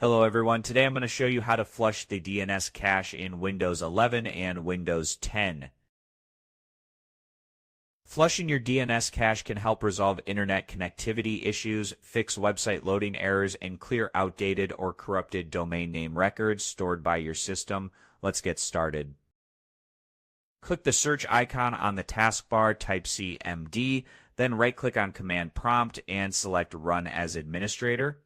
Hello everyone, today I'm going to show you how to flush the DNS cache in Windows 11 and Windows 10. Flushing your DNS cache can help resolve internet connectivity issues, fix website loading errors, and clear outdated or corrupted domain name records stored by your system. Let's get started. Click the search icon on the taskbar, type CMD, then right-click on Command Prompt and select Run as Administrator.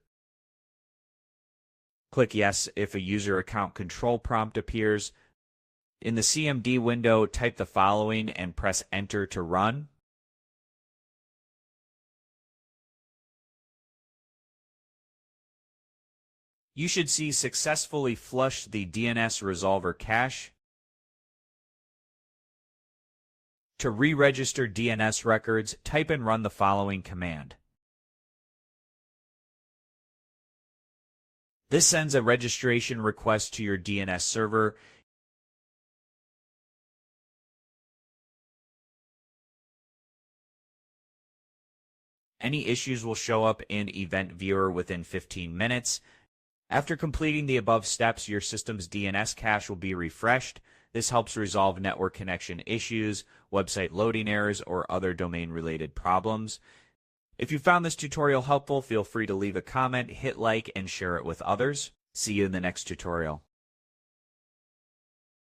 Click Yes if a user account control prompt appears. In the CMD window, type the following and press Enter to run. You should see successfully flushed the DNS resolver cache. To re-register DNS records, type and run the following command. This sends a registration request to your DNS server. Any issues will show up in Event Viewer within 15 minutes. After completing the above steps, your system's DNS cache will be refreshed. This helps resolve network connection issues, website loading errors, or other domain-related problems. If you found this tutorial helpful, feel free to leave a comment, hit like, and share it with others. See you in the next tutorial.